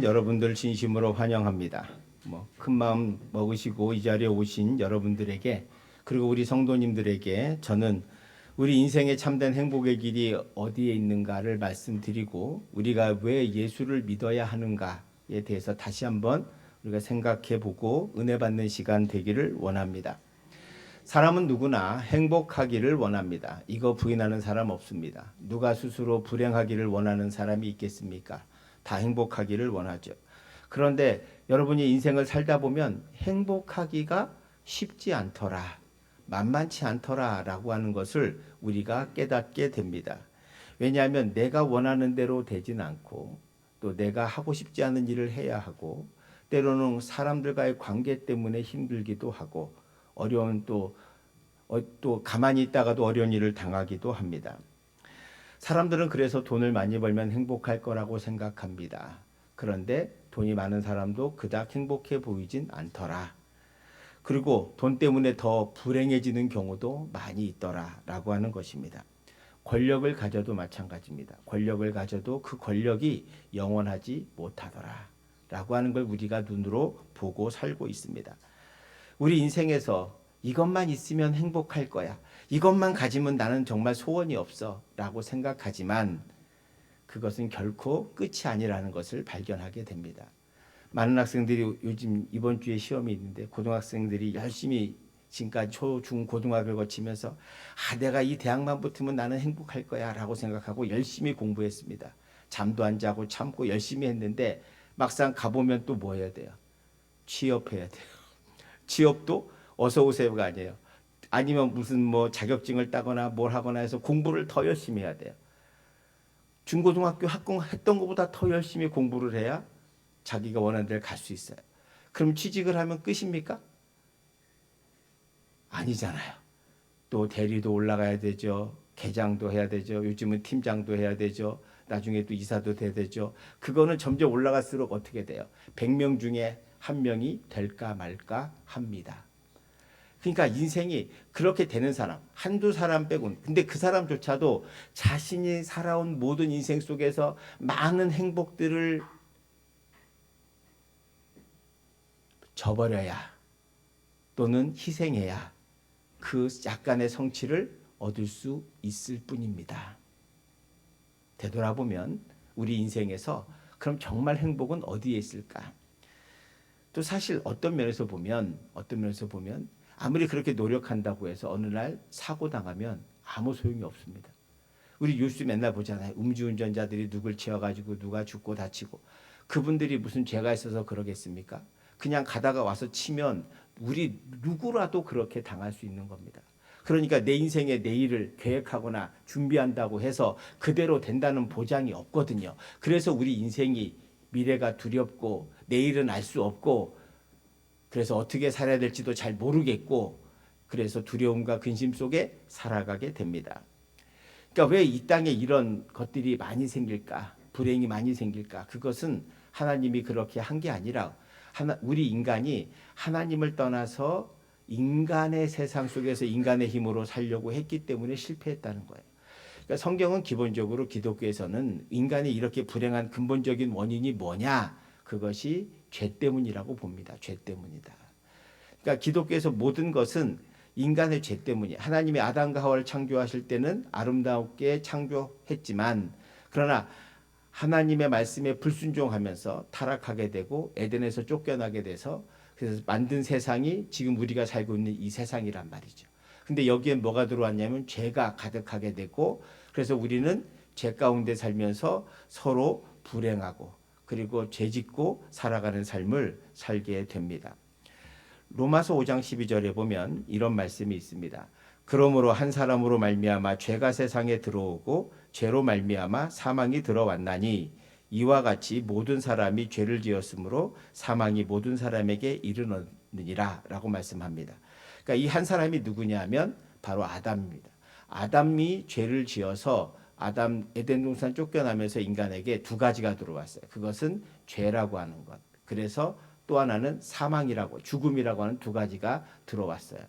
시간 여러분들 진심으로 환영합니다. 큰 마음 먹으시고 이 자리에 오신 여러분들에게 그리고 우리 성도님들에게 저는 우리 인생의 참된 행복의 길이 어디에 있는가를 말씀드리고 우리가 왜 예수를 믿어야 하는가에 대해서 다시 한번 우리가 생각해 보고 은혜 받는 시간 되기를 원합니다. 사람은 누구나 행복하기를 원합니다. 이거 부인하는 사람 없습니다. 누가 스스로 불행하기를 원하는 사람이 있겠습니까? 다 행복하기를 원하죠. 그런데 여러분이 인생을 살다 보면 행복하기가 쉽지 않더라, 만만치 않더라 라고 하는 것을 우리가 깨닫게 됩니다. 왜냐하면 내가 원하는 대로 되진 않고 또 내가 하고 싶지 않은 일을 해야 하고 때로는 사람들과의 관계 때문에 힘들기도 하고 어려운 또 가만히 있다가도 어려운 일을 당하기도 합니다. 사람들은 그래서 돈을 많이 벌면 행복할 거라고 생각합니다. 그런데 돈이 많은 사람도 그닥 행복해 보이진 않더라. 그리고 돈 때문에 더 불행해지는 경우도 많이 있더라라고 하는 것입니다. 권력을 가져도 마찬가지입니다. 권력을 가져도 그 권력이 영원하지 못하더라라고 하는 걸 우리가 눈으로 보고 살고 있습니다. 우리 인생에서 이것만 있으면 행복할 거야, 이것만 가지면 나는 정말 소원이 없어 라고 생각하지만 그것은 결코 끝이 아니라는 것을 발견하게 됩니다. 많은 학생들이 요즘 이번 주에 시험이 있는데 고등학생들이 열심히 지금까지 초, 중, 고등학을 거치면서 내가 이 대학만 붙으면 나는 행복할 거야 라고 생각하고 열심히 공부했습니다. 잠도 안 자고 참고 열심히 했는데 막상 가보면 또 뭐 해야 돼요? 취업해야 돼요. 취업도 어서 오세요가 아니에요. 아니면 무슨 자격증을 따거나 뭘 하거나 해서 공부를 더 열심히 해야 돼요. 중고등학교 학공했던 것보다 더 열심히 공부를 해야 자기가 원하는 데를 갈 수 있어요. 그럼 취직을 하면 끝입니까? 아니잖아요. 또 대리도 올라가야 되죠. 계장도 해야 되죠. 요즘은 팀장도 해야 되죠. 나중에 또 이사도 돼야 되죠. 그거는 점점 올라갈수록 어떻게 돼요? 100명 중에 한 명이 될까 말까 합니다. 그러니까 인생이 그렇게 되는 사람, 한두 사람 빼고는, 근데 그 사람조차도 자신이 살아온 모든 인생 속에서 많은 행복들을 저버려야 또는 희생해야 그 약간의 성취를 얻을 수 있을 뿐입니다. 되돌아보면 우리 인생에서 그럼 정말 행복은 어디에 있을까? 또 사실 어떤 면에서 보면 아무리 그렇게 노력한다고 해서 어느 날 사고 당하면 아무 소용이 없습니다. 우리 뉴스 맨날 보잖아요. 음주운전자들이 누굴 치어가지고 누가 죽고 다치고, 그분들이 무슨 죄가 있어서 그러겠습니까? 그냥 가다가 와서 치면 우리 누구라도 그렇게 당할 수 있는 겁니다. 그러니까 내 인생의 내일을 계획하거나 준비한다고 해서 그대로 된다는 보장이 없거든요. 그래서 우리 인생이 미래가 두렵고 내일은 알 수 없고 그래서 어떻게 살아야 될지도 잘 모르겠고 그래서 두려움과 근심 속에 살아가게 됩니다. 그러니까 왜 이 땅에 이런 것들이 많이 생길까? 불행이 많이 생길까? 그것은 하나님이 그렇게 한 게 아니라 우리 인간이 하나님을 떠나서 인간의 세상 속에서 인간의 힘으로 살려고 했기 때문에 실패했다는 거예요. 그러니까 성경은 기본적으로 기독교에서는 인간이 이렇게 불행한 근본적인 원인이 뭐냐? 그것이 죄 때문이라고 봅니다. 죄 때문이다. 그러니까 기독교에서 모든 것은 인간의 죄 때문이에요. 하나님이 아담과 하와를 창조하실 때는 아름답게 창조했지만 그러나 하나님의 말씀에 불순종하면서 타락하게 되고 에덴에서 쫓겨나게 돼서 그래서 만든 세상이 지금 우리가 살고 있는 이 세상이란 말이죠. 근데 여기에 뭐가 들어왔냐면 죄가 가득하게 되고 그래서 우리는 죄 가운데 살면서 서로 불행하고 그리고 죄짓고 살아가는 삶을 살게 됩니다. 로마서 5장 12절에 보면 이런 말씀이 있습니다. 그러므로 한 사람으로 말미암아 죄가 세상에 들어오고 죄로 말미암아 사망이 들어왔나니 이와 같이 모든 사람이 죄를 지었으므로 사망이 모든 사람에게 이르느니라 라고 말씀합니다. 그러니까 이 한 사람이 누구냐 하면 바로 아담입니다. 아담이 죄를 지어서 아담 에덴 동산 쫓겨나면서 인간에게 두 가지가 들어왔어요. 그것은 죄라고 하는 것. 그래서 또 하나는 사망이라고 죽음이라고 하는 두 가지가 들어왔어요.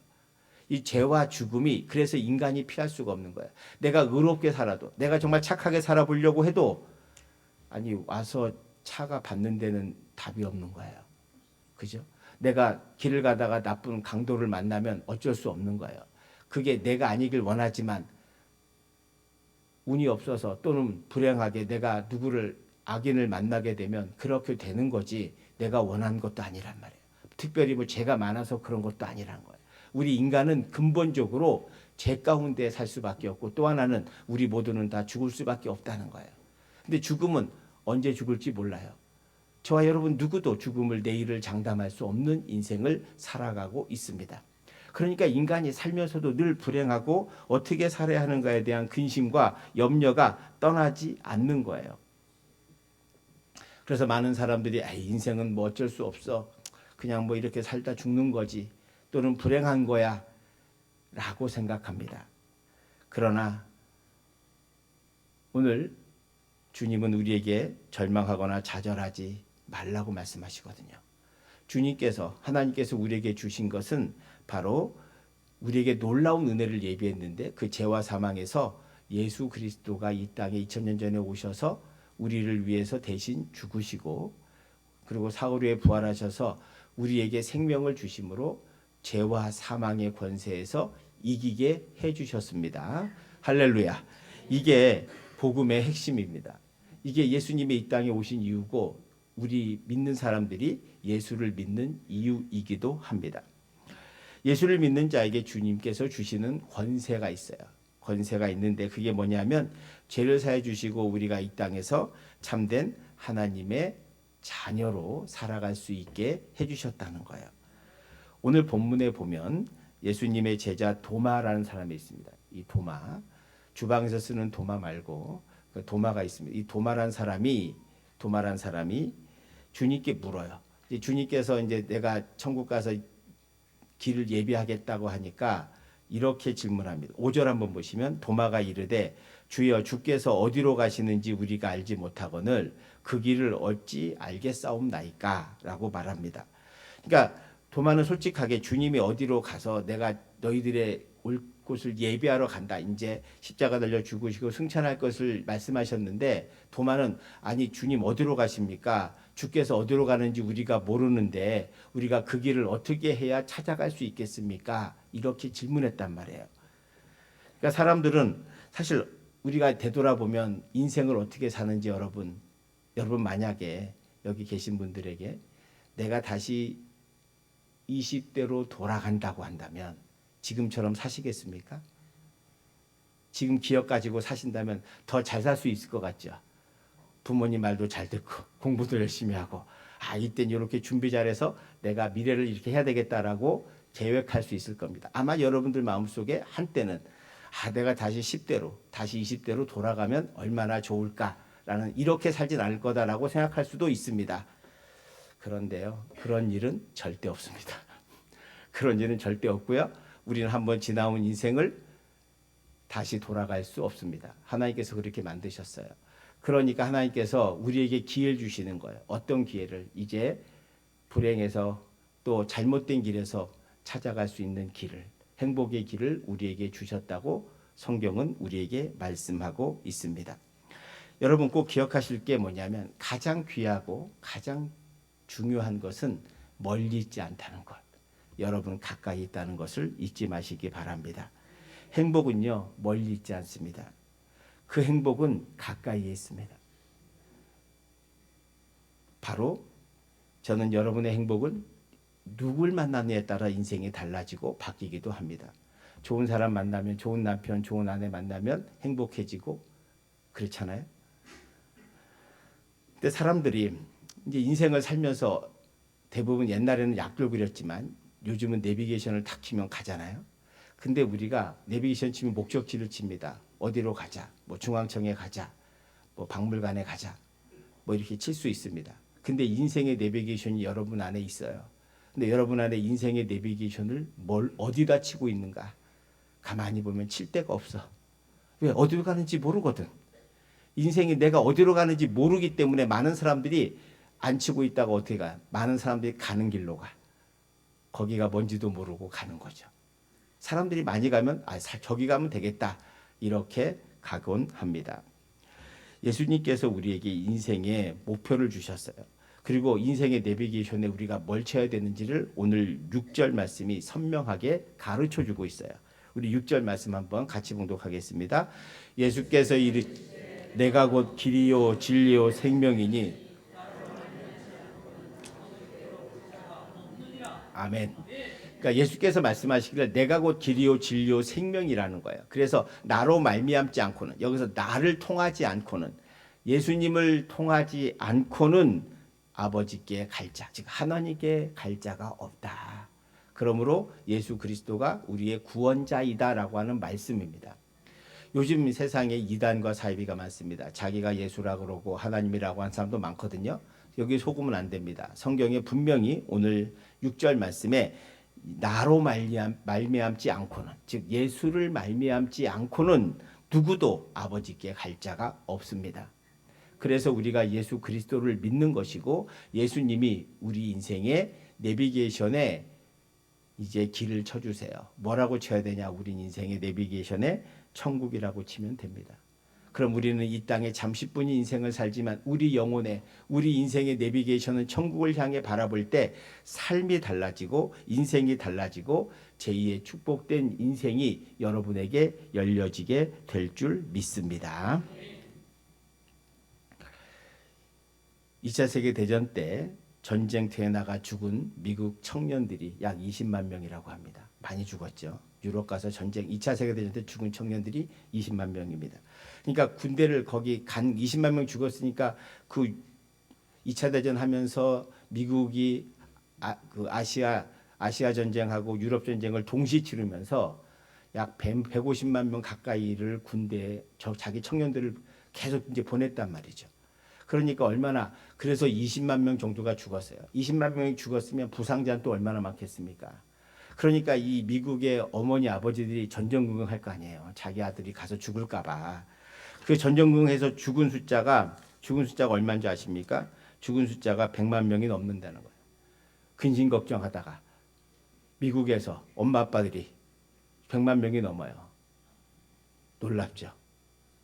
이 죄와 죽음이 그래서 인간이 피할 수가 없는 거예요. 내가 의롭게 살아도 내가 정말 착하게 살아보려고 해도 아니 와서 차가 받는 데는 답이 없는 거예요. 그죠? 내가 길을 가다가 나쁜 강도를 만나면 어쩔 수 없는 거예요. 그게 내가 아니길 원하지만 운이 없어서 또는 불행하게 내가 누구를 악인을 만나게 되면 그렇게 되는 거지 내가 원하는 것도 아니란 말이에요. 특별히 뭐 죄가 많아서 그런 것도 아니란 거예요. 우리 인간은 근본적으로 죄 가운데 살 수밖에 없고 또 하나는 우리 모두는 다 죽을 수밖에 없다는 거예요. 근데 죽음은 언제 죽을지 몰라요. 저와 여러분 누구도 죽음을 내일을 장담할 수 없는 인생을 살아가고 있습니다. 그러니까 인간이 살면서도 늘 불행하고 어떻게 살아야 하는가에 대한 근심과 염려가 떠나지 않는 거예요. 그래서 많은 사람들이 인생은 뭐 어쩔 수 없어. 그냥 뭐 이렇게 살다 죽는 거지. 또는 불행한 거야. 라고 생각합니다. 그러나 오늘 주님은 우리에게 절망하거나 좌절하지 말라고 말씀하시거든요. 주님께서 하나님께서 우리에게 주신 것은 바로 우리에게 놀라운 은혜를 예비했는데 그 죄와 사망에서 예수 그리스도가 이 땅에 2000년 전에 오셔서 우리를 위해서 대신 죽으시고 그리고 사흘 후에 부활하셔서 우리에게 생명을 주심으로 죄와 사망의 권세에서 이기게 해주셨습니다. 할렐루야. 이게 복음의 핵심입니다. 이게 예수님이 이 땅에 오신 이유고 우리 믿는 사람들이 예수를 믿는 이유이기도 합니다. 예수를 믿는 자에게 주님께서 주시는 권세가 있어요. 권세가 있는데 그게 뭐냐면 죄를 사해 주시고 우리가 이 땅에서 참된 하나님의 자녀로 살아갈 수 있게 해주셨다는 거예요. 오늘 본문에 보면 예수님의 제자 도마라는 사람이 있습니다. 이 도마, 주방에서 쓰는 도마 말고 그 도마가 있습니다. 이 도마란 사람이 주님께 물어요. 주님께서 이제 내가 천국 가서 길을 예비하겠다고 하니까 이렇게 질문합니다. 5절 한번 보시면 도마가 이르되 주여 주께서 어디로 가시는지 우리가 알지 못하거늘 그 길을 어찌 알겠사옵나이까 라고 말합니다. 그러니까 도마는 솔직하게 주님이 어디로 가서 내가 너희들의 올 곳을 예비하러 간다. 이제 십자가 달려 죽으시고 승천할 것을 말씀하셨는데 도마는 아니 주님 어디로 가십니까? 주께서 어디로 가는지 우리가 모르는데 우리가 그 길을 어떻게 해야 찾아갈 수 있겠습니까? 이렇게 질문했단 말이에요. 그러니까 사람들은 사실 우리가 되돌아보면 인생을 어떻게 사는지 여러분 만약에 여기 계신 분들에게 내가 다시 20대로 돌아간다고 한다면 지금처럼 사시겠습니까? 지금 기억 가지고 사신다면 더 잘 살 수 있을 것 같죠? 부모님 말도 잘 듣고 공부도 열심히 하고 이땐 이렇게 준비 잘해서 내가 미래를 이렇게 해야 되겠다라고 계획할 수 있을 겁니다. 아마 여러분들 마음속에 한때는 내가 다시 10대로 다시 20대로 돌아가면 얼마나 좋을까라는 이렇게 살진 않을 거다라고 생각할 수도 있습니다. 그런데요. 그런 일은 절대 없습니다. 그런 일은 절대 없고요. 우리는 한번 지나온 인생을 다시 돌아갈 수 없습니다. 하나님께서 그렇게 만드셨어요. 그러니까 하나님께서 우리에게 기회를 주시는 거예요. 어떤 기회를? 이제 불행해서 또 잘못된 길에서 찾아갈 수 있는 길을, 행복의 길을 우리에게 주셨다고 성경은 우리에게 말씀하고 있습니다. 여러분 꼭 기억하실 게 뭐냐면 가장 귀하고 가장 중요한 것은 멀리 있지 않다는 것. 여러분 가까이 있다는 것을 잊지 마시기 바랍니다. 행복은요 멀리 있지 않습니다. 그 행복은 가까이에 있습니다. 바로 저는 여러분의 행복은 누굴 만나느냐에 따라 인생이 달라지고 바뀌기도 합니다. 좋은 사람 만나면 좋은 남편, 좋은 아내 만나면 행복해지고 그렇잖아요. 근데 사람들이 이제 인생을 살면서 대부분 옛날에는 약돌 그렸지만 요즘은 내비게이션을 탁 치면 가잖아요. 근데 우리가 내비게이션 치면 목적지를 칩니다. 어디로 가자, 뭐 중앙청에 가자, 뭐 박물관에 가자, 뭐 이렇게 칠 수 있습니다. 근데 인생의 내비게이션이 여러분 안에 있어요. 근데 여러분 안에 인생의 내비게이션을 어디다 치고 있는가? 가만히 보면 칠 데가 없어. 왜? 어디로 가는지 모르거든. 인생이 내가 어디로 가는지 모르기 때문에 많은 사람들이 안 치고 있다가 어떻게 가? 많은 사람들이 가는 길로 가. 거기가 뭔지도 모르고 가는 거죠. 사람들이 많이 가면 저기 가면 되겠다. 이렇게 가곤 합니다. 예수님께서 우리에게 인생의 목표를 주셨어요. 그리고 인생의 내비게이션에 우리가 뭘 쳐야 되는지를 오늘 6절 말씀이 선명하게 가르쳐 주고 있어요. 우리 6절 말씀 한번 같이 봉독하겠습니다. 예수께서 내가 곧 길이요 진리요 생명이니 아멘. 그러니까 예수께서 말씀하시기를 내가 곧 길이요 진리요 생명이라는 거예요. 그래서 나로 말미암지 않고는, 여기서 나를 통하지 않고는, 예수님을 통하지 않고는 아버지께 갈 자, 즉 하나님께 갈 자가 없다. 그러므로 예수 그리스도가 우리의 구원자이다라고 하는 말씀입니다. 요즘 세상에 이단과 사이비가 많습니다. 자기가 예수라고 그러고 하나님이라고 하는 사람도 많거든요. 여기 속으면 안 됩니다. 성경에 분명히 오늘 6절 말씀에 나로 말미암지 않고는, 즉 예수를 말미암지 않고는 누구도 아버지께 갈 자가 없습니다. 그래서 우리가 예수 그리스도를 믿는 것이고, 예수님이 우리 인생의 내비게이션에 이제 길을 쳐주세요. 뭐라고 쳐야 되냐? 우리 인생의 내비게이션에 천국이라고 치면 됩니다. 그럼 우리는 이 땅에 잠시뿐인 인생을 살지만 우리 영혼의, 우리 인생의 내비게이션은 천국을 향해 바라볼 때 삶이 달라지고 인생이 달라지고 제2의 축복된 인생이 여러분에게 열려지게 될 줄 믿습니다. 2차 세계대전 때 전쟁터에 나가 죽은 미국 청년들이 약 20만 명이라고 합니다. 많이 죽었죠. 유럽 가서 전쟁 2차 세계대전 때 죽은 청년들이 20만 명입니다. 그러니까 군대를 거기 간 20만 명 죽었으니까 그 2차 대전 하면서 미국이 아시아 전쟁하고 유럽 전쟁을 동시 치르면서 약 150만 명 가까이를 군대에 자기 청년들을 계속 이제 보냈단 말이죠. 그러니까 얼마나, 그래서 20만 명 정도가 죽었어요. 20만 명이 죽었으면 부상자는 또 얼마나 많겠습니까? 그러니까 이 미국의 어머니 아버지들이 전전긍긍할 거 아니에요. 자기 아들이 가서 죽을까 봐. 그 전전긍긍해서 죽은 숫자가 얼마인 줄 아십니까? 죽은 숫자가 100만 명이 넘는다는 거예요. 근심 걱정하다가 미국에서 엄마 아빠들이 100만 명이 넘어요. 놀랍죠.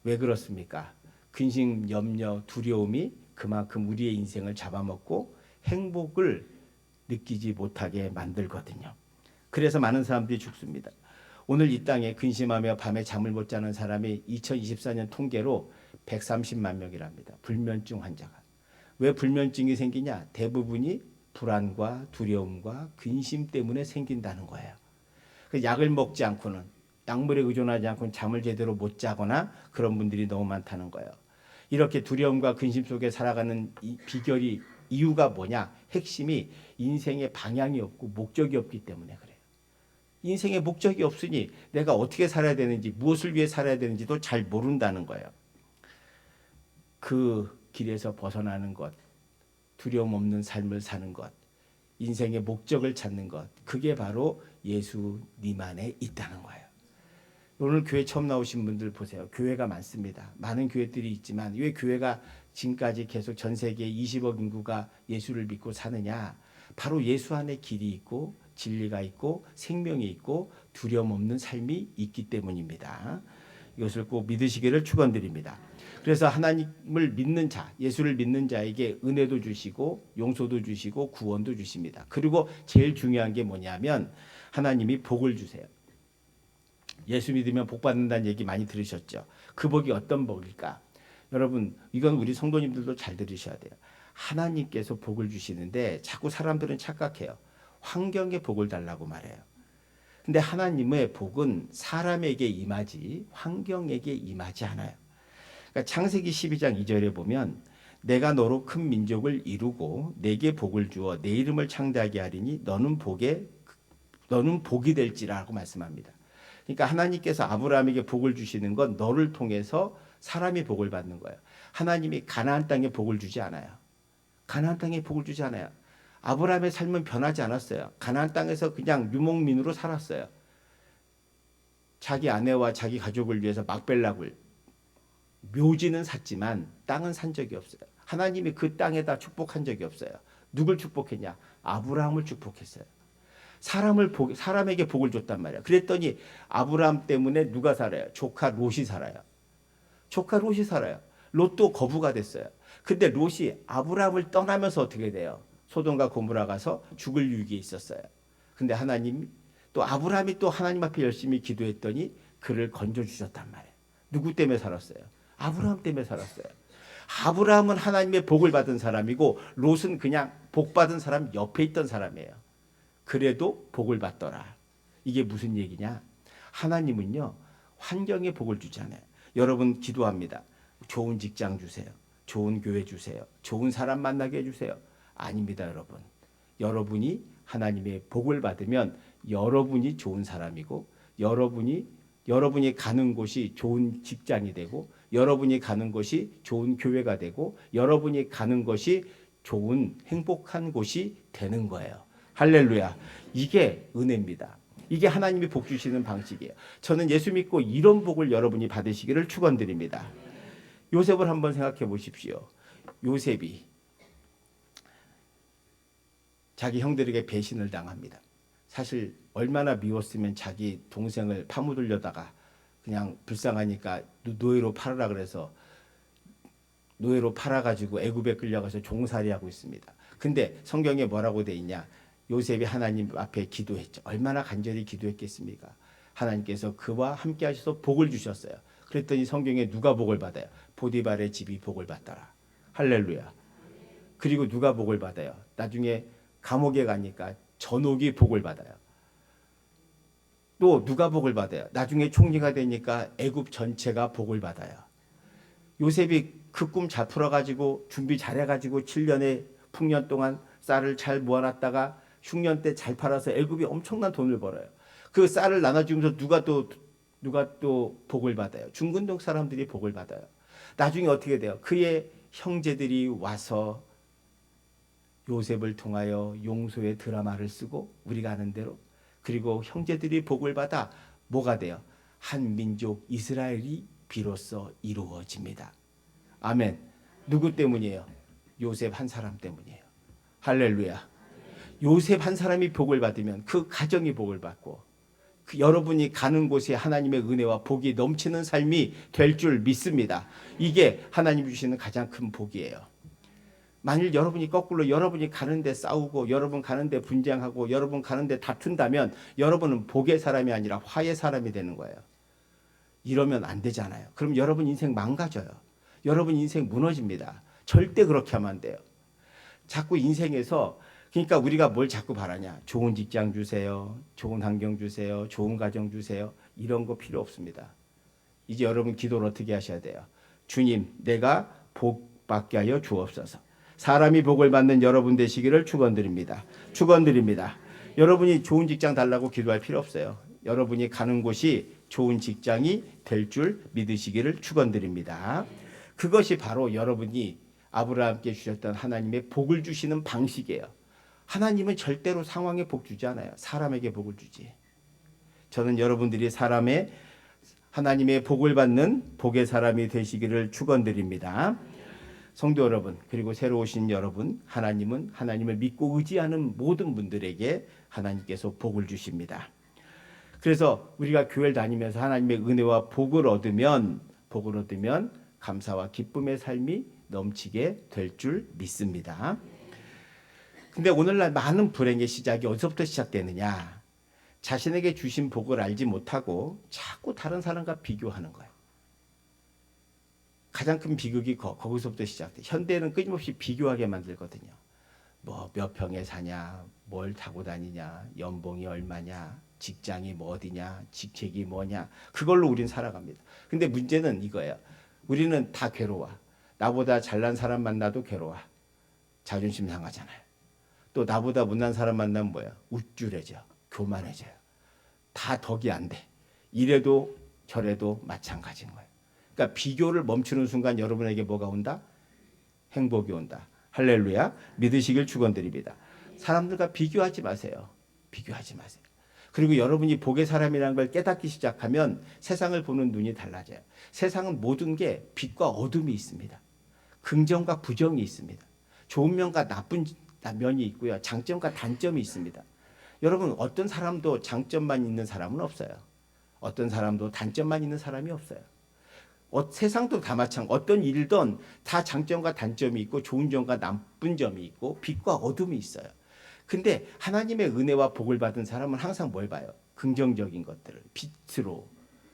왜 그렇습니까? 근심, 염려, 두려움이 그만큼 우리의 인생을 잡아먹고 행복을 느끼지 못하게 만들거든요. 그래서 많은 사람들이 죽습니다. 오늘 이 땅에 근심하며 밤에 잠을 못 자는 사람이 2024년 통계로 130만 명이랍니다. 불면증 환자가. 왜 불면증이 생기냐? 대부분이 불안과 두려움과 근심 때문에 생긴다는 거예요. 그 약을 먹지 않고는, 약물에 의존하지 않고는 잠을 제대로 못 자거나 그런 분들이 너무 많다는 거예요. 이렇게 두려움과 근심 속에 살아가는 비결이, 이유가 뭐냐? 핵심이 인생의 방향이 없고 목적이 없기 때문에 그래요. 인생의 목적이 없으니 내가 어떻게 살아야 되는지, 무엇을 위해 살아야 되는지도 잘 모른다는 거예요. 그 길에서 벗어나는 것, 두려움 없는 삶을 사는 것, 인생의 목적을 찾는 것, 그게 바로 예수님 안에 있다는 거예요. 오늘 교회 처음 나오신 분들 보세요. 교회가 많습니다. 많은 교회들이 있지만 왜 교회가 지금까지 계속 전 세계 20억 인구가 예수를 믿고 사느냐? 바로 예수 안에 길이 있고 진리가 있고 생명이 있고 두려움 없는 삶이 있기 때문입니다. 이것을 꼭 믿으시기를 축원드립니다. 그래서 하나님을 믿는 자, 예수를 믿는 자에게 은혜도 주시고 용서도 주시고 구원도 주십니다. 그리고 제일 중요한 게 뭐냐면 하나님이 복을 주세요. 예수 믿으면 복 받는다는 얘기 많이 들으셨죠? 그 복이 어떤 복일까? 여러분, 이건 우리 성도님들도 잘 들으셔야 돼요. 하나님께서 복을 주시는데 자꾸 사람들은 착각해요. 환경에 복을 달라고 말해요. 근데 하나님의 복은 사람에게 임하지 환경에게 임하지 않아요. 그러니까 창세기 12장 2절에 보면 내가 너로 큰 민족을 이루고 내게 복을 주어 내 이름을 창대하게 하리니 너는 복이 될지라고 말씀합니다. 그러니까 하나님께서 아브라함에게 복을 주시는 건 너를 통해서 사람이 복을 받는 거예요. 하나님이 가나안 땅에 복을 주지 않아요. 가나안 땅에 복을 주지 않아요. 아브라함의 삶은 변하지 않았어요. 가나안 땅에서 그냥 유목민으로 살았어요. 자기 아내와 자기 가족을 위해서 막벨락을, 묘지는 샀지만 땅은 산 적이 없어요. 하나님이 그 땅에다 축복한 적이 없어요. 누굴 축복했냐? 아브라함을 축복했어요. 사람에게 복을 줬단 말이야. 그랬더니 아브라함 때문에 누가 살아요? 조카 롯이 살아요. 조카 롯이 살아요. 롯도 거부가 됐어요. 근데 롯이 아브라함을 떠나면서 어떻게 돼요? 소돔과 고모라 가서 죽을 위기에 있었어요. 근데 하나님 또 아브라함이 또 하나님 앞에 열심히 기도했더니 그를 건져주셨단 말이에요. 누구 때문에 살았어요? 아브라함 때문에 살았어요. 아브라함은 하나님의 복을 받은 사람이고 롯은 그냥 복 받은 사람 옆에 있던 사람이에요. 그래도 복을 받더라. 이게 무슨 얘기냐? 하나님은요, 환경에 복을 주잖아요. 여러분 기도합니다. 좋은 직장 주세요. 좋은 교회 주세요. 좋은 사람 만나게 해주세요. 아닙니다, 여러분. 여러분이 하나님의 복을 받으면 여러분이 좋은 사람이고 여러분이 가는 곳이 좋은 직장이 되고 여러분이 가는 곳이 좋은 교회가 되고 여러분이 가는 것이 좋은 행복한 곳이 되는 거예요. 할렐루야. 이게 은혜입니다. 이게 하나님이 복 주시는 방식이에요. 저는 예수 믿고 이런 복을 여러분이 받으시기를 축원드립니다. 요셉을 한번 생각해 보십시오. 요셉이 자기 형들에게 배신을 당합니다. 사실 얼마나 미웠으면 자기 동생을 파묻으려다가 그냥 불쌍하니까 노예로 팔으라 그래서 노예로 팔아가지고 애굽에 끌려가서 종살이하고 있습니다. 근데 성경에 뭐라고 돼 있냐? 요셉이 하나님 앞에 기도했죠. 얼마나 간절히 기도했겠습니까? 하나님께서 그와 함께 하셔서 복을 주셨어요. 그랬더니 성경에 누가 복을 받아요? 보디발의 집이 복을 받더라. 할렐루야. 그리고 누가 복을 받아요? 나중에 감옥에 가니까 전옥이 복을 받아요. 또 누가 복을 받아요? 나중에 총리가 되니까 애굽 전체가 복을 받아요. 요셉이 그 꿈 잘 풀어가지고 준비 잘해가지고 7년의 풍년 동안 쌀을 잘 모아놨다가 흉년 때 잘 팔아서 애굽이 엄청난 돈을 벌어요. 그 쌀을 나눠주면서 누가 또 복을 받아요? 중근동 사람들이 복을 받아요. 나중에 어떻게 돼요? 그의 형제들이 와서 요셉을 통하여 용서의 드라마를 쓰고 우리가 아는 대로 그리고 형제들이 복을 받아 뭐가 돼요? 한 민족 이스라엘이 비로소 이루어집니다. 아멘. 누구 때문이에요? 요셉 한 사람 때문이에요. 할렐루야. 요셉 한 사람이 복을 받으면 그 가정이 복을 받고 여러분이 가는 곳에 하나님의 은혜와 복이 넘치는 삶이 될 줄 믿습니다. 이게 하나님 주시는 가장 큰 복이에요. 만일 여러분이 거꾸로 여러분이 가는데 싸우고 여러분 가는데 분쟁하고 여러분 가는데 다툰다면 여러분은 복의 사람이 아니라 화의 사람이 되는 거예요. 이러면 안 되잖아요. 그럼 여러분 인생 망가져요. 여러분 인생 무너집니다. 절대 그렇게 하면 안 돼요. 자꾸 인생에서 그러니까 우리가 뭘 자꾸 바라냐. 좋은 직장 주세요. 좋은 환경 주세요. 좋은 가정 주세요. 이런 거 필요 없습니다. 이제 여러분 기도를 어떻게 하셔야 돼요? 주님, 내가 복 받게 하여 주옵소서. 사람이 복을 받는 여러분 되시기를 축원드립니다. 축원드립니다. 여러분이 좋은 직장 달라고 기도할 필요 없어요. 여러분이 가는 곳이 좋은 직장이 될 줄 믿으시기를 축원드립니다. 그것이 바로 여러분이 아브라함께 주셨던 하나님의 복을 주시는 방식이에요. 하나님은 절대로 상황에 복 주지 않아요. 사람에게 복을 주지. 저는 여러분들이 하나님의 복을 받는 복의 사람이 되시기를 축원드립니다. 성도 여러분, 그리고 새로 오신 여러분, 하나님은 하나님을 믿고 의지하는 모든 분들에게 하나님께서 복을 주십니다. 그래서 우리가 교회를 다니면서 하나님의 은혜와 복을 얻으면 감사와 기쁨의 삶이 넘치게 될 줄 믿습니다. 근데 오늘날 많은 불행의 시작이 어디서부터 시작되느냐? 자신에게 주신 복을 알지 못하고 자꾸 다른 사람과 비교하는 거예요. 가장 큰 비극이 거기서부터 시작돼. 현대는 끊임없이 비교하게 만들거든요. 뭐 몇 평에 사냐, 뭘 타고 다니냐, 연봉이 얼마냐, 직장이 뭐 어디냐, 직책이 뭐냐. 그걸로 우린 살아갑니다. 근데 문제는 이거예요. 우리는 다 괴로워. 나보다 잘난 사람 만나도 괴로워. 자존심 상하잖아요. 또 나보다 못난 사람 만나면 뭐야? 우쭐해져. 교만해져요. 다 덕이 안 돼. 이래도 저래도 마찬가지인 거예요. 그러니까 비교를 멈추는 순간 여러분에게 뭐가 온다? 행복이 온다. 할렐루야. 믿으시길 축원드립니다. 사람들과 비교하지 마세요. 비교하지 마세요. 그리고 여러분이 복의 사람이라는 걸 깨닫기 시작하면 세상을 보는 눈이 달라져요. 세상은 모든 게 빛과 어둠이 있습니다. 긍정과 부정이 있습니다. 좋은 면과 나쁜 면이 있고요. 장점과 단점이 있습니다. 여러분 어떤 사람도 장점만 있는 사람은 없어요. 어떤 사람도 단점만 있는 사람이 없어요. 세상도 다 마찬가지. 어떤 일든 다 장점과 단점이 있고 좋은 점과 나쁜 점이 있고 빛과 어둠이 있어요. 근데 하나님의 은혜와 복을 받은 사람은 항상 뭘 봐요? 긍정적인 것들을 빛으로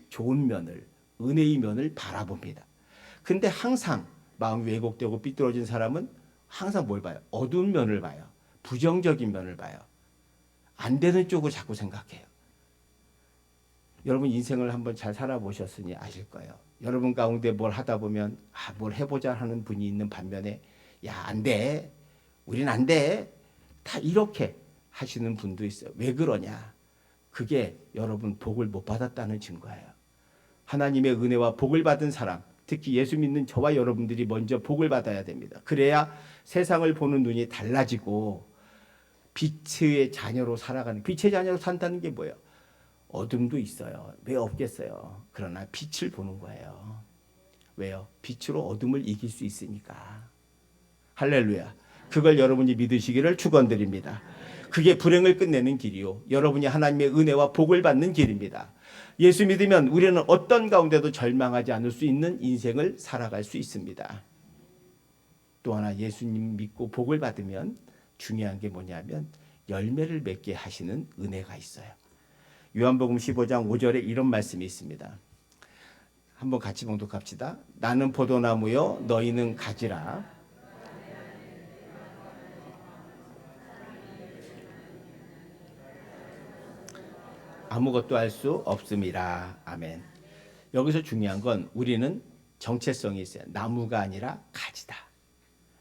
좋은 면을 은혜의 면을 바라봅니다. 근데 항상 마음이 왜곡되고 삐뚤어진 사람은 항상 뭘 봐요? 어두운 면을 봐요. 부정적인 면을 봐요. 안 되는 쪽으로 자꾸 생각해요. 여러분 인생을 한번 잘 살아보셨으니 아실 거예요. 여러분 가운데 뭘 하다 보면 뭘 해보자 하는 분이 있는 반면에 야, 안 돼. 우린 안 돼. 다 이렇게 하시는 분도 있어요. 왜 그러냐? 그게 여러분 복을 못 받았다는 증거예요. 하나님의 은혜와 복을 받은 사람, 특히 예수 믿는 저와 여러분들이 먼저 복을 받아야 됩니다. 그래야 세상을 보는 눈이 달라지고 빛의 자녀로 살아가는, 빛의 자녀로 산다는 게 뭐예요? 어둠도 있어요. 왜 없겠어요? 그러나 빛을 보는 거예요. 왜요? 빛으로 어둠을 이길 수 있으니까. 할렐루야. 그걸 여러분이 믿으시기를 축원드립니다. 그게 불행을 끝내는 길이요. 여러분이 하나님의 은혜와 복을 받는 길입니다. 예수 믿으면 우리는 어떤 가운데도 절망하지 않을 수 있는 인생을 살아갈 수 있습니다. 또 하나 예수님 믿고 복을 받으면 중요한 게 뭐냐면 열매를 맺게 하시는 은혜가 있어요. 요한복음 15장 5절에 이런 말씀이 있습니다. 한번 같이 봉독합시다. 나는 포도나무요 너희는 가지라. 아무것도 할 수 없음이라. 아멘. 여기서 중요한 건 우리는 정체성이 있어요. 나무가 아니라 가지다.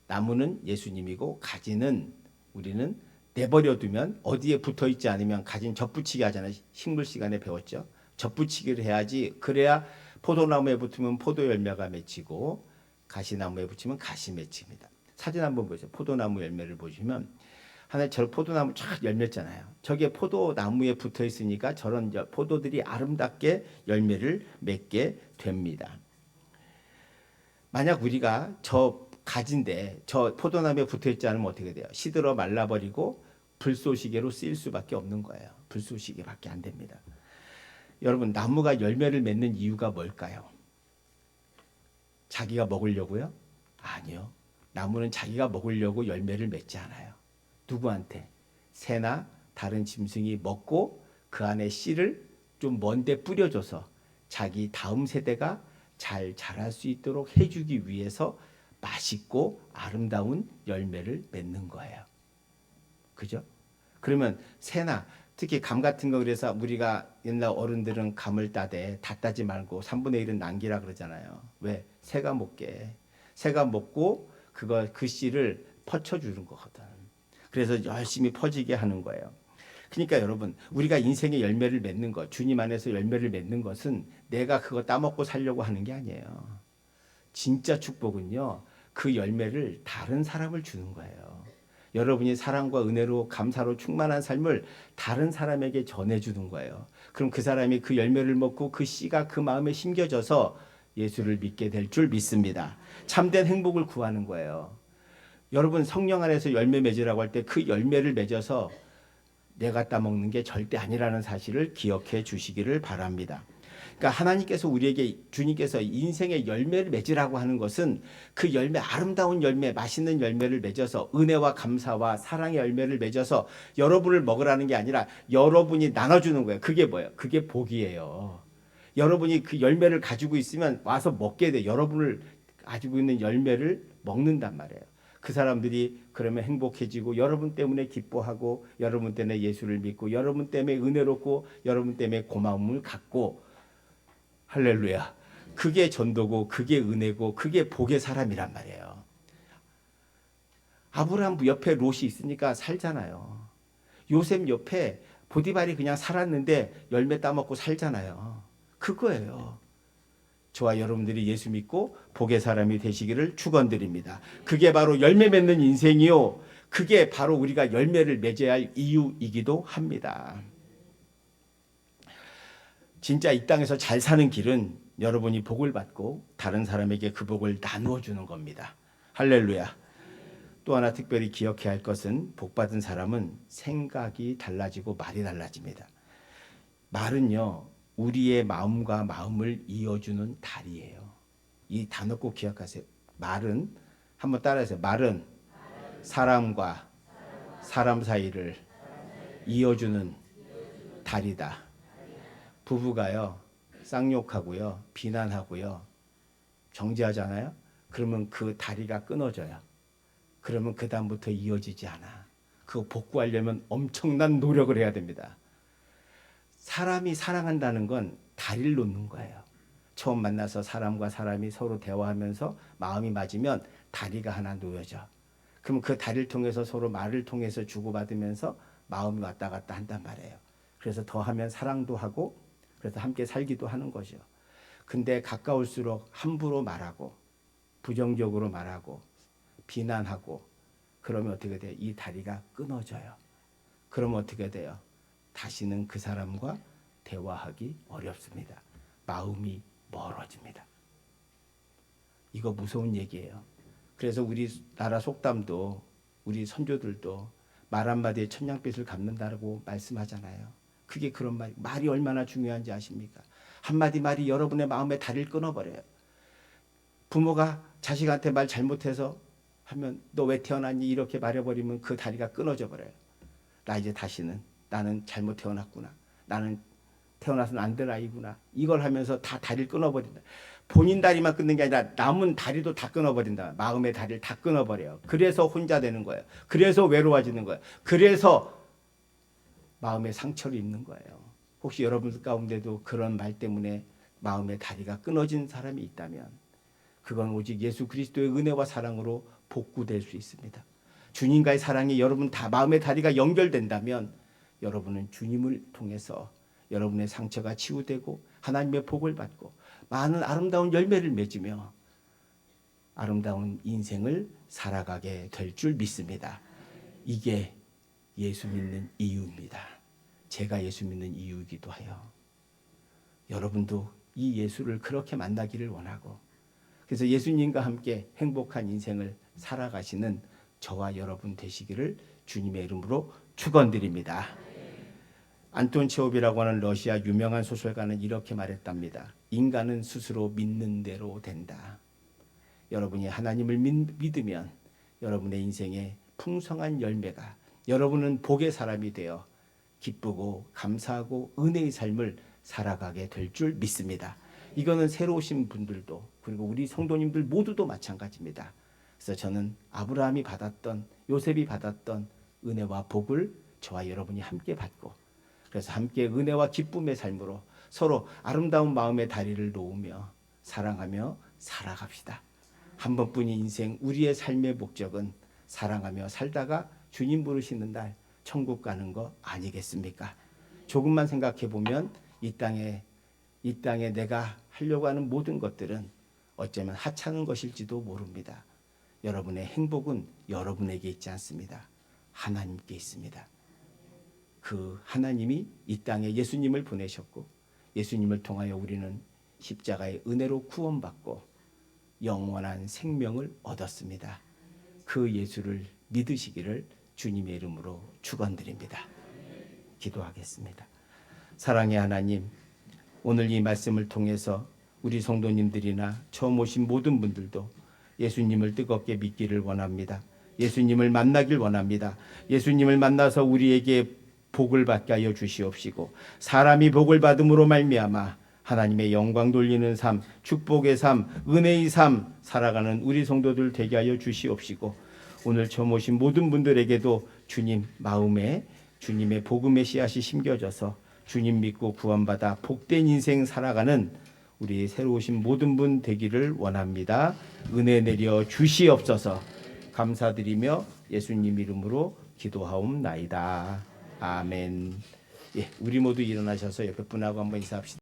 나무는 예수님이고 가지는 우리는 내버려 두면 어디에 붙어 있지 않으면 가지는 젖붙이기 하잖아요. 식물 시간에 배웠죠. 젖붙이기를 해야지. 그래야 포도나무에 붙으면 포도 열매가 맺히고 가시나무에 붙이면 가시 맺힙니다. 사진 한번 보세요. 포도나무 열매를 보시면 하나 저 포도나무 쫙 열매잖아요. 저게 포도나무에 붙어 있으니까 저런 포도들이 아름답게 열매를 맺게 됩니다. 만약 우리가 저 가지인데 저 포도나무에 붙어 있지 않으면 어떻게 돼요? 시들어 말라버리고 불쏘시개로 쓰일 수밖에 없는 거예요. 불쏘시개밖에 안 됩니다. 여러분 나무가 열매를 맺는 이유가 뭘까요? 자기가 먹으려고요? 아니요. 나무는 자기가 먹으려고 열매를 맺지 않아요. 누구한테? 새나 다른 짐승이 먹고 그 안에 씨를 좀 먼데 뿌려줘서 자기 다음 세대가 잘 자랄 수 있도록 해주기 위해서 맛있고 아름다운 열매를 맺는 거예요. 그죠? 그러면 새나 특히 감 같은 거 그래서 우리가 옛날 어른들은 감을 따되 다 따지 말고 3분의 1은 남기라 그러잖아요. 왜? 새가 먹게. 새가 먹고 그 씨를 퍼쳐주는 거거든. 그래서 열심히 퍼지게 하는 거예요. 그러니까 여러분 우리가 인생의 열매를 맺는 것, 주님 안에서 열매를 맺는 것은 내가 그거 따먹고 살려고 하는 게 아니에요. 진짜 축복은요. 그 열매를 다른 사람을 주는 거예요. 여러분이 사랑과 은혜로 감사로 충만한 삶을 다른 사람에게 전해주는 거예요. 그럼 그 사람이 그 열매를 먹고 그 씨가 그 마음에 심겨져서 예수를 믿게 될 줄 믿습니다. 참된 행복을 구하는 거예요. 여러분 성령 안에서 열매 맺으라고 할 때 그 열매를 맺어서 내가 따먹는 게 절대 아니라는 사실을 기억해 주시기를 바랍니다. 그러니까 하나님께서 우리에게 주님께서 인생의 열매를 맺으라고 하는 것은 그 열매 아름다운 열매 맛있는 열매를 맺어서 은혜와 감사와 사랑의 열매를 맺어서 여러분을 먹으라는 게 아니라 여러분이 나눠주는 거예요. 그게 뭐예요? 그게 복이에요. 여러분이 그 열매를 가지고 있으면 와서 먹게 돼. 여러분을 가지고 있는 열매를 먹는단 말이에요. 그 사람들이 그러면 행복해지고 여러분 때문에 기뻐하고 여러분 때문에 예수를 믿고 여러분 때문에 은혜롭고 여러분 때문에 고마움을 갖고 할렐루야. 그게 전도고 그게 은혜고 그게 복의 사람이란 말이에요. 아브라함 옆에 롯이 있으니까 살잖아요. 요셉 옆에 보디발이 그냥 살았는데 열매 따먹고 살잖아요. 그거예요. 저와 여러분들이 예수 믿고 복의 사람이 되시기를 축원드립니다. 그게 바로 열매 맺는 인생이요. 그게 바로 우리가 열매를 맺어야 할 이유이기도 합니다. 진짜 이 땅에서 잘 사는 길은 여러분이 복을 받고 다른 사람에게 그 복을 나누어 주는 겁니다. 할렐루야. 또 하나 특별히 기억해야 할 것은 복 받은 사람은 생각이 달라지고 말이 달라집니다. 말은요. 우리의 마음과 마음을 이어주는 다리예요. 이 단어 꼭 기억하세요. 말은 한번 따라해서 말은 사람과 사람 사이를 이어주는 다리다. 부부가요 쌍욕하고요 비난하고요 정죄하잖아요. 그러면 그 다리가 끊어져요. 그러면 그 다음부터 이어지지 않아. 그거 복구하려면 엄청난 노력을 해야 됩니다. 사람이 사랑한다는 건 다리를 놓는 거예요. 처음 만나서 사람과 사람이 서로 대화하면서 마음이 맞으면 다리가 하나 놓여져. 그럼 그 다리를 통해서 서로 말을 통해서 주고받으면서 마음이 왔다 갔다 한단 말이에요. 그래서 더하면 사랑도 하고 그래서 함께 살기도 하는 거죠. 근데 가까울수록 함부로 말하고 부정적으로 말하고 비난하고 그러면 어떻게 돼요? 이 다리가 끊어져요. 그러면 어떻게 돼요? 다시는 그 사람과 대화하기 어렵습니다. 마음이 멀어집니다. 이거 무서운 얘기예요. 그래서 우리 나라 속담도 우리 선조들도 말 한마디에 천냥빚을 갚는다고 말씀하잖아요. 그게 그런 말이 얼마나 중요한지 아십니까? 한마디 말이 여러분의 마음의 다리를 끊어버려요. 부모가 자식한테 말 잘못해서 하면 너 왜 태어났니? 이렇게 말해버리면 그 다리가 끊어져 버려요. 나 이제 다시는 나는 잘못 태어났구나. 나는 태어나서는 안 될 아이구나. 이걸 하면서 다 다리를 끊어버린다. 본인 다리만 끊는 게 아니라 남은 다리도 다 끊어버린다. 마음의 다리를 다 끊어버려요. 그래서 혼자 되는 거예요. 그래서 외로워지는 거예요. 그래서 마음의 상처를 입는 거예요. 혹시 여러분 가운데도 그런 말 때문에 마음의 다리가 끊어진 사람이 있다면 그건 오직 예수 그리스도의 은혜와 사랑으로 복구될 수 있습니다. 주님과의 사랑이 여러분 다 마음의 다리가 연결된다면 여러분은 주님을 통해서 여러분의 상처가 치유되고 하나님의 복을 받고 많은 아름다운 열매를 맺으며 아름다운 인생을 살아가게 될 줄 믿습니다. 이게 예수 믿는 이유입니다. 제가 예수 믿는 이유이기도 해요. 여러분도 이 예수를 그렇게 만나기를 원하고 그래서 예수님과 함께 행복한 인생을 살아가시는 저와 여러분 되시기를 주님의 이름으로 축원드립니다. 안톤 체홉이라고 하는 러시아 유명한 소설가는 이렇게 말했답니다. 인간은 스스로 믿는 대로 된다. 여러분이 하나님을 믿으면 여러분의 인생에 풍성한 열매가 여러분은 복의 사람이 되어 기쁘고 감사하고 은혜의 삶을 살아가게 될 줄 믿습니다. 이거는 새로 오신 분들도 그리고 우리 성도님들 모두도 마찬가지입니다. 그래서 저는 아브라함이 받았던 요셉이 받았던 은혜와 복을 저와 여러분이 함께 받고 그래서 함께 은혜와 기쁨의 삶으로 서로 아름다운 마음의 다리를 놓으며 사랑하며 살아갑시다. 한 번뿐인 인생 우리의 삶의 목적은 사랑하며 살다가 주님 부르시는 날 천국 가는 거 아니겠습니까? 조금만 생각해 보면 이 땅에 내가 하려고 하는 모든 것들은 어쩌면 하찮은 것일지도 모릅니다. 여러분의 행복은 여러분에게 있지 않습니다. 하나님께 있습니다. 그 하나님이 이 땅에 예수님을 보내셨고 예수님을 통하여 우리는 십자가의 은혜로 구원받고 영원한 생명을 얻었습니다. 그 예수를 믿으시기를 주님의 이름으로 축원드립니다. 기도하겠습니다. 사랑의 하나님, 오늘 이 말씀을 통해서 우리 성도님들이나 처음 오신 모든 분들도 예수님을 뜨겁게 믿기를 원합니다. 예수님을 만나길 원합니다. 예수님을 만나서 우리에게 복을 받게 하여 주시옵시고 사람이 복을 받음으로 말미암아 하나님의 영광 돌리는 삶, 축복의 삶, 은혜의 삶 살아가는 우리 성도들 되게 하여 주시옵시고 오늘 처음 오신 모든 분들에게도 주님 마음에 주님의 복음의 씨앗이 심겨져서 주님 믿고 구원받아 복된 인생 살아가는 우리 새로 오신 모든 분 되기를 원합니다. 은혜 내려 주시옵소서. 감사드리며 예수님 이름으로 기도하옵나이다. 아멘. 예, 우리 모두 일어나셔서 옆에 분하고 한번 인사합시다.